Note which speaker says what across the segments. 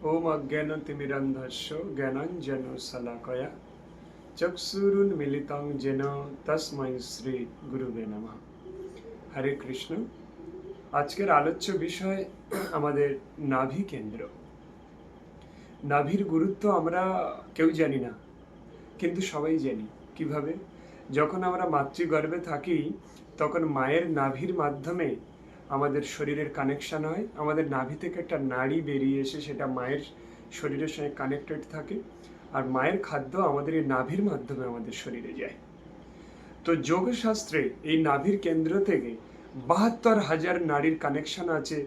Speaker 1: ओम अज्ञानतिमिरन्धस्य ज्ञानाञ्जनशलाकया चक्षुरुन्मीलितं येन तस्मै श्री गुरुवे नमः। হরে কৃষ্ণ। আজকের আলোচ্য বিষয় আমাদের নাভি কেন্দ্র। নাভির গুরুত্ব আমরা কেউ জানি না, কিন্তু সবাই জানি। কিভাবে? যখন আমরা মাতৃগর্ভে থাকি তখন মায়ের নাভির মাধ্যমে আমাদের শরীরের কানেকশন হয়। আমাদের নাভি থেকে একটা নাড়ি বেরিয়ে এসে সেটা মায়ের শরীরের সঙ্গে কানেক্টেড থাকে, আর মায়ের খাদ্য আমাদের এই নাভির মাধ্যমে আমাদের শরীরে যায়। তো যোগশাস্ত্রে এই নাভির কেন্দ্র থেকে ৭২,০০০ নাড়ির কানেকশন আছে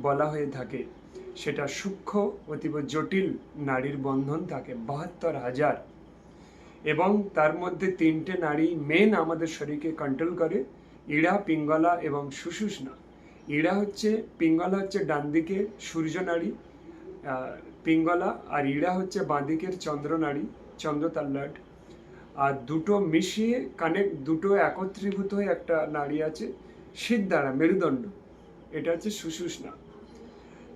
Speaker 1: বলা হয়ে থাকে। সেটা সূক্ষ্ম অতীব জটিল নাড়ির বন্ধন থাকে ৭২,০০০, এবং তার মধ্যে ৩টে নাড়ি মেন আমাদের শরীরকে কন্ট্রোল করে: ইড়া, পিঙ্গলা এবং সুষুম্না। পিঙ্গলা হচ্ছে ডান দিকে সূর্য নাড়ি, পিঙ্গলা, আর ইড়া হচ্ছে বাঁ দিকের চন্দ্র নাড়ি, চন্দ্রতাল্লাট। আর দুটো মিশিয়ে দুটো একত্রীভূত হয়ে একটা নাড়ি আছে সিদ্ধারা, মেরুদণ্ড, এটা হচ্ছে সুষুম্না।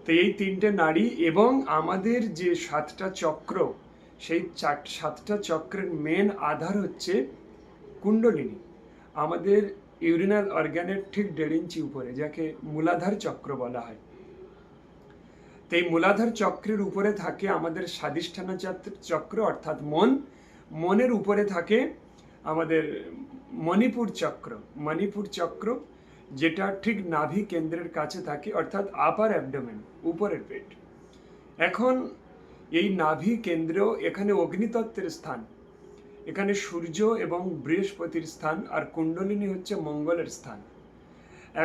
Speaker 1: তো এই ৩টে নাড়ি এবং আমাদের যে ৭টা চক্র, সেই ৭টা চক্রের মেন আধার হচ্ছে কুণ্ডলিনী, আমাদের ইউরিনাল অর্গানের ঠিক ১.৫ ইঞ্চি উপরে, যাকে মূলাধার চক্র বলা হয়। তো এই মূলাধার চক্রের উপরে থাকে আমাদের স্বাধিষ্ঠানা চক্র অর্থাৎ মনের উপরে থাকে আমাদের মণিপুর চক্র, যেটা ঠিক নাভি কেন্দ্রের কাছে থাকে, অর্থাৎ আপার অ্যাবডোমেন, উপরের পেট। এখন এই নাভি কেন্দ্র, এখানে অগ্নিতত্ত্বের স্থান, এখানে সূর্য এবং বৃহস্পতির স্থান, আর কুণ্ডলিনী হচ্ছে মঙ্গলের স্থান।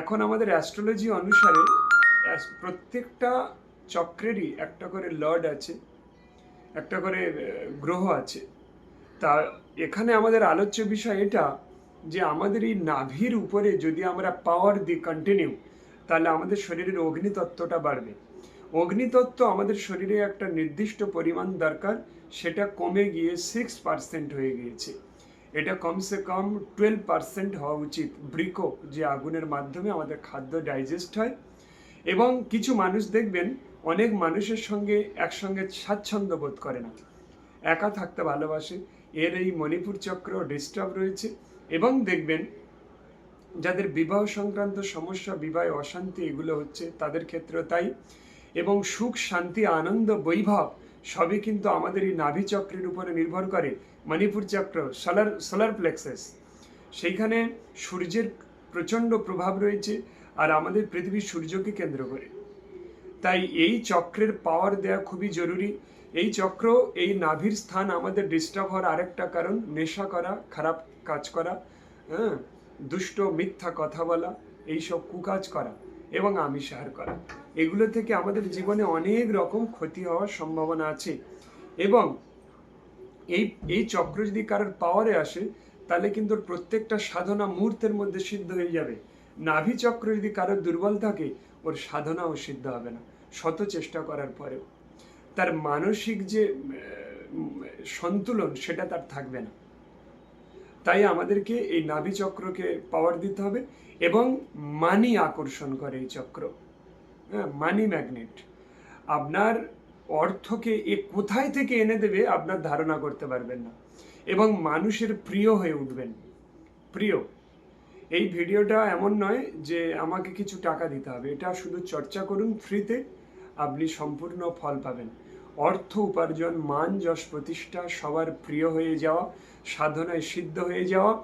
Speaker 1: এখন আমাদের অ্যাস্ট্রোলজি অনুসারে প্রত্যেকটা চক্রেরই একটা করে লর্ড আছে, একটা করে গ্রহ আছে। তা এখানে আমাদের আলোচ্য বিষয় এটা যে আমাদের এই নাভির উপরে যদি আমরা পাওয়ার দিই কন্টিনিউ, তাহলে আমাদের শরীরের অগ্নিতত্ত্বটা বাড়বে। অগ্নিতত্ত্ব আমাদের শরীরে একটা নির্দিষ্ট পরিমাণ দরকার, সেটা কমে গিয়ে 6% হয়ে গিয়েছে। এটা কমসে কম 12% হওয়া উচিত। বৃক্ক, যে আগুনের মাধ্যমে আমাদের খাদ্য ডাইজেস্ট হয়। এবং কিছু মানুষ দেখবেন অনেক মানুষের সঙ্গে একসঙ্গে স্বাচ্ছন্দ্য বোধ করে না, একা থাকতে ভালোবাসে, এর এই মণিপুর চক্র ডিস্টার্ব রয়েছে। এবং দেখবেন যাদের বিবাহ সংক্রান্ত সমস্যা, বিবাহে অশান্তি, এগুলো হচ্ছে তাদের ক্ষেত্রে তাই। এবং সুখ, শান্তি, আনন্দ, বৈভব সবই কিন্তু আমাদের এই নাভি চক্রের উপরে নির্ভর করে। মণিপুর চক্র, সোলার প্লেক্সাস, সেইখানে সূর্যের প্রচণ্ড প্রভাব রয়েছে, আর আমাদের পৃথিবী সূর্যকে কেন্দ্র করে। তাই এই চক্রের পাওয়ার দেওয়া খুবই জরুরি। এই চক্র, এই নাভির স্থান আমাদের ডিস্টার্ব হওয়ার আরেকটা কারণ নেশা করা, খারাপ কাজ করা, দুষ্ট মিথ্যা কথা বলা, এইসব কুকাজ করা এবং আমিষ আহার করা, এগুলো থেকে আমাদের জীবনে অনেক রকম ক্ষতি হওয়ার সম্ভাবনা আছে। এবং এই চক্র যদি কারোর পাওয়ারে আসে, তাহলে কিন্তু প্রত্যেকটা সাধনা মুহূর্তের মধ্যে সিদ্ধ হয়ে যাবে। নাভি চক্র যদি কারোর দুর্বল থাকে, ওর সাধনাও সিদ্ধ হবে না, শত চেষ্টা করার পরেও। তার মানসিক যে সন্তুলন, সেটা তার থাকবে না। তাই আমাদেরকে এই নাভি চক্রকে পাওয়ার দিতে হবে। এবং মানি আকর্ষণ করে এই চক্র, মানি ম্যাগনেট। আপনার অর্থকে এ কোথায় থেকে এনে দেবে আপনার ধারণা করতে পারবেন না, এবং মানুষের প্রিয় হয়ে উঠবেন। প্রিয়। এই ভিডিওটা এমন নয় যে আমাকে কিছু টাকা দিতে হবে, এটা শুধু চর্চা করুন ফ্রিতে, আপনি সম্পূর্ণ ফল পাবেন। অর্থ উপার্জন, মান, যশ, প্রতিষ্ঠা, সবার প্রিয় হয়ে যাওয়া, সাধনায় সিদ্ধ হয়ে যাওয়া,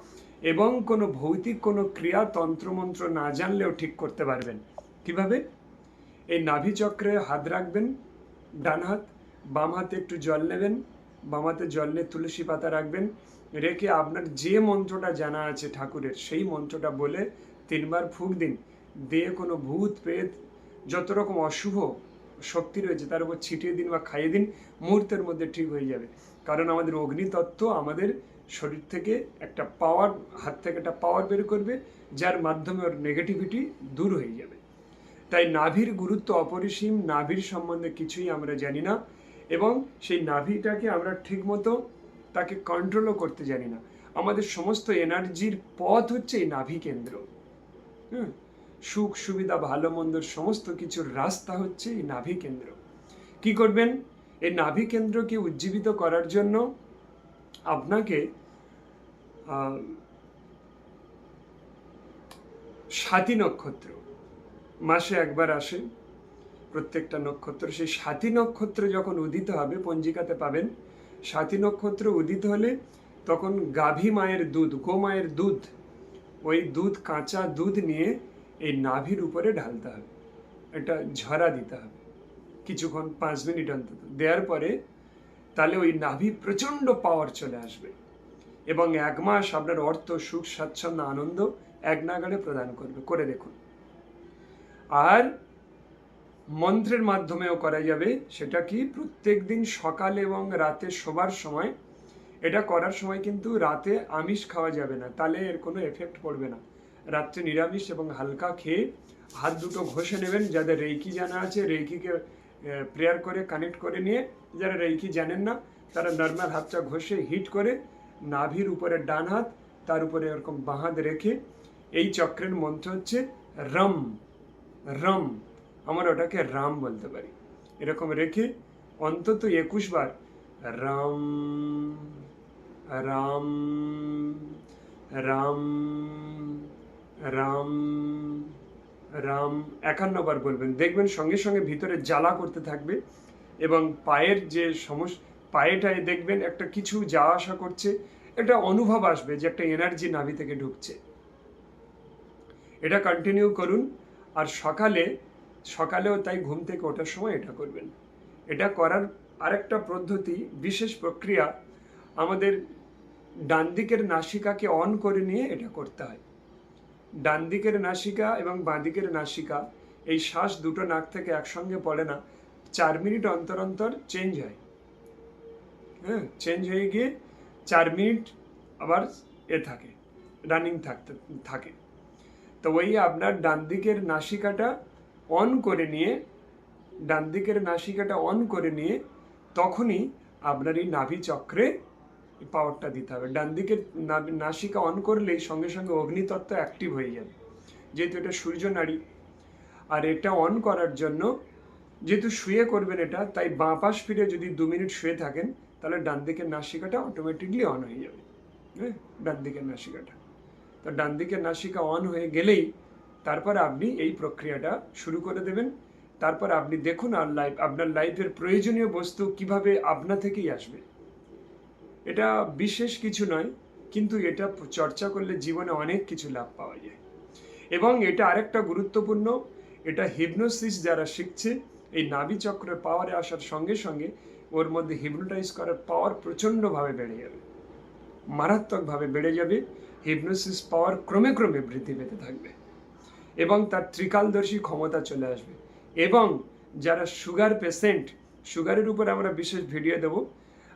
Speaker 1: এবং কোনো ভৌতিক কোনো ক্রিয়া, তন্ত্রমন্ত্র না জানলেও ঠিক করতে পারবেন। কিভাবে? এই নাভি চক্রে হাত রাখবেন, ডান হাত, বাম হাতে একটু জল নেবেন, বাম হাতে জল নিয়ে তুলসী পাতা রাখবেন, রেখে আপনার যে মন্ত্রটা জানা আছে ঠাকুরের, সেই মন্ত্রটা বলে 3 বার ফুঁক দিন। দিয়ে কোনো ভূত, প্রেত, যত রকম অশুভ শক্তি রয়েছে তার উপর ছিটিয়ে দিন বা খাইয়ে দিন, মুহূর্তের মধ্যে ঠিক হয়ে যাবে। কারণ আমাদের অগ্নিতত্ত্ব আমাদের শরীর থেকে একটা পাওয়ার, হাত থেকে একটা পাওয়ার বের করবে, যার মাধ্যমে ওর নেগেটিভিটি দূর হয়ে যাবে। তাই নাভির গুরুত্ব অপরিসীম। নাভির সম্বন্ধে কিছুই আমরা জানি না, এবং সেই নাভিটাকে আমরা ঠিকমতো তাকে কন্ট্রোলও করতে জানি না। আমাদের সমস্ত এনার্জির পথ হচ্ছে এই নাভি কেন্দ্র। সুখ সুবিধা, ভালো মন্দ সমস্ত কিছুর রাস্তা হচ্ছে এই নাভি কেন্দ্র। কি করবেন? এই নাভি কেন্দ্রকে উজ্জীবিত করার জন্য আপনাকে স্বাতী নক্ষত্র মাসে একবার আসে, প্রত্যেকটা নক্ষত্র, সেই স্বাতী নক্ষত্র যখন উদিত হবে, পঞ্জিকাতে পাবেন, স্বাতী নক্ষত্র উদিত হলে তখন গাভী মায়ের দুধ, গোমায়ের দুধ, ওই দুধ, কাঁচা দুধ নিয়ে এই নাভির উপরে ঢালতে হবে, এটা ঝরা দিতে হবে কিছুক্ষণ, 5 মিনিট অন্তত দেওয়ার পরে, তাহলে ওই নাভি প্রচণ্ড পাওয়ার চলে আসবে এবং 1 মাস আপনার অর্থ, সুখ, স্বাচ্ছন্দ্য, আনন্দ এক নাগাড়ে প্রদান করবে। করে দেখুন। আর মন্ত্রের মাধ্যমেও করা যাবে। সেটা কি? প্রত্যেক দিন সকালে এবং রাতে শোবার সময়, এটা করার সময় কিন্তু রাতে আমিষ খাওয়া যাবে না, তাহলে এর কোনো এফেক্ট পড়বে না। রাত্রে নিরামিষ এবং হালকা খেয়ে হাত দুটো ঘষে নেবেন। যাদের রেইকি জানা আছে, রেইকিকে প্রেয়ার করে কানেক্ট করে নিয়ে, যারা রেইকি জানেন না তারা নর্মাল হাতটা ঘষে হিট করে নাভির উপরে ডান হাত, তার উপরে এরকম বাঁ হাত রেখে, এই চক্রের মন্ত্র হচ্ছে রম রম, আমরা ওটাকে রাম বলতে পারি, এরকম রেখে অন্তত 21 বার রাম রাম রাম রাম রাম 51 বার বলবেন। দেখবেন সঙ্গে সঙ্গে ভিতরে জ্বালা করতে থাকবে এবং পায়ের যে পায়েটায় দেখবেন একটা কিছু যাওয়া আসা করছে, একটা অনুভব আসবে যে একটা এনার্জি নাভি থেকে ঢুকছে। এটা কন্টিনিউ করুন। আর সকালেও তাই ঘুম থেকে ওঠার সময় এটা করবেন। এটা করার আরেকটা পদ্ধতি, বিশেষ প্রক্রিয়া, আমাদের ডান দিকের নাসিকাকে অন করে নিয়ে এটা করতে হয়। ডান দিকের নাসিকা এবং বাঁ দিকের নাসিকা, এই শ্বাস দুটো নাক থেকে একসঙ্গে পড়ে না, 4 মিনিট অন্তর অন্তর চেঞ্জ হয়। হ্যাঁ, চেঞ্জ হয়ে গিয়ে 4 মিনিট আবার থাকে, রানিং থাকে। তো ওই আপনার ডান দিকের নাসিকাটা অন করে নিয়ে তখনই আপনার এই নাভি চক্রে পাওয়ারটা দিতে হবে। ডান দিকের নাসিকা অন করলেই সঙ্গে সঙ্গে অগ্নিতত্ত্ব অ্যাক্টিভ হয়ে যাবে, যেহেতু এটা সূর্য নাড়ি। আর এটা অন করার জন্য, যেহেতু শুয়ে করবেন এটা, তাই বাঁ পাশ ফিরে যদি 2 মিনিট শুয়ে থাকেন, তাহলে ডান দিকের নাসিকাটা অটোমেটিকলি অন হয়ে যাবে। হ্যাঁ, ডান দিকের নাসিকাটা, তো ডান দিকের নাসিকা অন হয়ে গেলেই তারপর আপনি এই প্রক্রিয়াটা শুরু করে দেবেন। তারপর আপনি দেখুন আর আপনার লাইফের প্রয়োজনীয় বস্তু কিভাবে আপনা থেকেই আসবে। এটা বিশেষ কিছু নয়, কিন্তু এটা চর্চা করলে জীবনে অনেক কিছু লাভ পাওয়া যায়। এবং এটা আরেকটা গুরুত্বপূর্ণ, এটা হিপনোসিস যারা শিখছে, এই নাভি চক্রের পাওয়ারে আসার সঙ্গে সঙ্গে ওর মধ্যে হিপনোটাইজ করার পাওয়ার প্রচণ্ডভাবে বেড়ে যাবে, মারাত্মকভাবে বেড়ে যাবে। হিপনোসিস পাওয়ার ক্রমে ক্রমে বৃদ্ধি পেতে থাকবে এবং তার ত্রিকালদর্শী ক্ষমতা চলে আসবে। এবং যারা সুগার পেশেন্ট, সুগারের উপর আমরা বিশেষ ভিডিও দেব।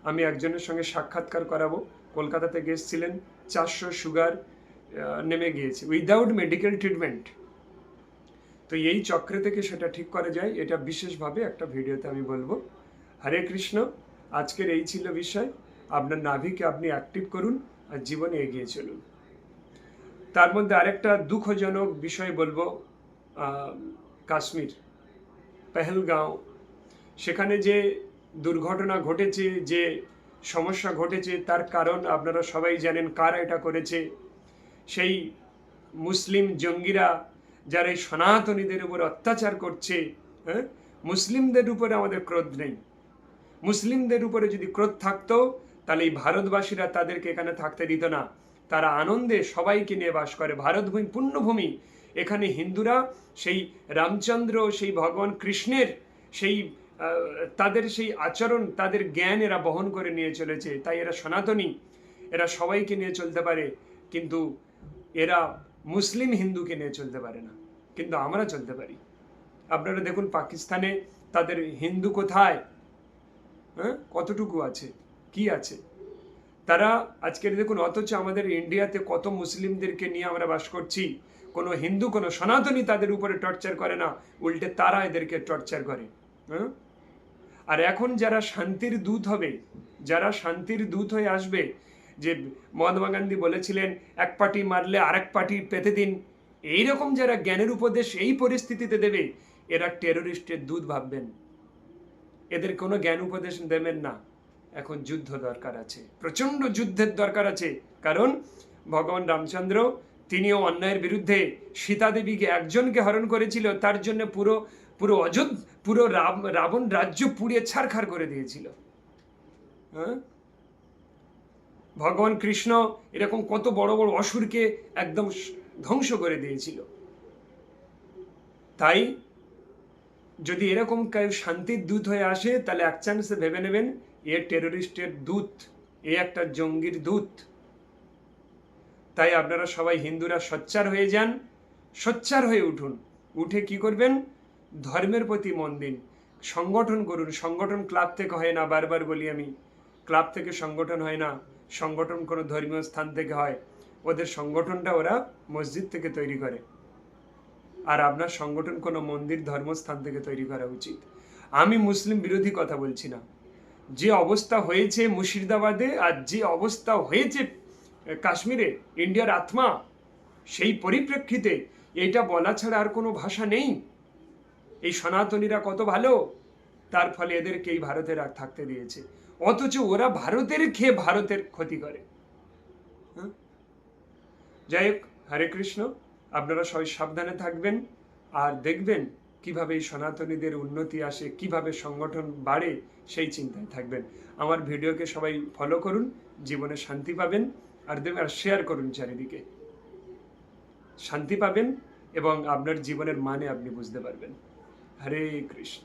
Speaker 1: আমি একজনের সঙ্গে সাক্ষাৎকার করাবো, কলকাতা থেকে এসেছিলেন, 400 সুগার নেমে গিয়েছে উইদাউট মেডিকেল ট্রিটমেন্ট। তো এই চক্রে থেকে সেটা ঠিক করা যায়, এটা বিশেষভাবে একটা ভিডিওতে আমি বলবো। হরে কৃষ্ণ। আজকের এই ছিল বিষয়। আপনার নাভিকে আপনি অ্যাক্টিভ করুন আর জীবনে এগিয়ে চলুন। তার মধ্যে আরেকটা দুঃখজনক বিষয় বলবো, কাশ্মীর, পেহেলগাঁও, সেখানে যে দুর্ঘটনা ঘটেছে, যে সমস্যা ঘটেছে, তার কারণ আপনারা সবাই জানেন। কারা এটা করেছে? সেই মুসলিম জঙ্গিরা, যারা এই সনাতনীদের উপর অত্যাচার করছে। হ্যাঁ, মুসলিমদের উপরে আমাদের ক্রোধ নেই। মুসলিমদের উপরে যদি ক্রোধ থাকতো, তাহলে এই ভারতবাসীরা তাদেরকে এখানে থাকতে দিত না। তারা আনন্দে সবাইকে নিয়ে বাস করে। ভারতভূমি পুণ্যভূমি। এখানে হিন্দুরা সেই রামচন্দ্র, সেই ভগবান কৃষ্ণের সেই তাদের সেই আচরণ, তাদের জ্ঞান এরা বহন করে নিয়ে চলেছে। তাই এরা সনাতনী, এরা সবাইকে নিয়ে চলতে পারে, কিন্তু এরা মুসলিম হিন্দুকে নিয়ে চলতে পারে না। কিন্তু আমরা চলতে পারি। আপনারা দেখুন পাকিস্তানে তাদের হিন্দু কোথায়? হ্যাঁ, কতটুকু আছে, কি আছে? তারা আজকের দেখুন, অথচ আমাদের ইন্ডিয়াতে কত মুসলিমদেরকে নিয়ে আমরা বাস করছি, কোনো হিন্দু, কোনো সনাতনী তাদের উপরে টর্চার করে না, উল্টে তারা এদেরকে টর্চার করে। হ্যাঁ, আর এখন যারা শান্তির দূত হবে, যারা শান্তির দূত হয়ে আসবে, যে মহাত্মা গান্ধী বলেছিলেন এক পার্টি মারলে আরেক পার্টি পেতে দিন, এইরকম যারা জ্ঞানের উপদেশ এই পরিস্থিতিতে দেবে, এরা টেরোরিস্টের দূত ভাববেন। এদের কোনো জ্ঞান উপদেশ দেবেন না। এখন যুদ্ধ দরকার আছে, প্রচণ্ড যুদ্ধের দরকার আছে। কারণ ভগবান রামচন্দ্র তিনিও অন্যায়ের বিরুদ্ধে সীতা দেবীকে একজনকে হরণ করেছিল, তার জন্য পুরো পুরো পুরো রাবণ রাজ্য পুড়িয়ে ছারখার করে দিয়েছিল। হ্যাঁ, ভগবান কৃষ্ণ এরকম কত বড় বড় অসুরকে একদম ধ্বংস করে দিয়েছিল। তাই যদি এরকম কেউ শান্তির দূত হয়ে আসে, তাহলে এক চান্সে ভেবে নেবেন এ টেরোরিস্টের দূত, এ একটা জঙ্গির দূত। তাই আপনারা সবাই হিন্দুরা সোচ্চার হয়ে যান, সোচ্চার হয়ে উঠুন। উঠে কি করবেন? ধর্মের প্রতি মন দিন, সংগঠন করুন। সংগঠন ক্লাব থেকে হয় না, বারবার বলি আমি, ক্লাব থেকে সংগঠন হয় না, সংগঠন কোনো ধর্মীয় স্থান থেকে হয়। ওদের সংগঠনটা ওরা মসজিদ থেকে তৈরি করে, আর আপনার সংগঠন কোনো মন্দির ধর্মস্থান থেকে তৈরি করা উচিত। আমি মুসলিম বিরোধী কথা বলছি না। যে অবস্থা হয়েছে মুর্শিদাবাদে আর যে অবস্থা হয়েছে কাশ্মীরে, ইন্ডিয়ার আত্মা, সেই পরিপ্রেক্ষিতে এটা বলা ছাড়া আর কোনো ভাষা নেই। এই সনাতনীরা কত ভালো, তার ফলে এদেরকে এই ভারতের আর থাকতে দিয়েছে, অথচ ওরা ভারতের খেয়ে ভারতের ক্ষতি করে। যাই হোক, হরে কৃষ্ণ। আপনারা সবাই সাবধানে থাকবেন, আর দেখবেন কিভাবে এই সনাতনীদের উন্নতি আসে, কিভাবে সংগঠন বাড়ে, সেই চিন্তায় থাকবেন। আমার ভিডিওকে সবাই ফলো করুন, জীবনে শান্তি পাবেন। আর দেখবেন, আর শেয়ার করুন চারিদিকে, শান্তি পাবেন এবং আপনার জীবনের মানে আপনি বুঝতে পারবেন। হরে কৃষ্ণ।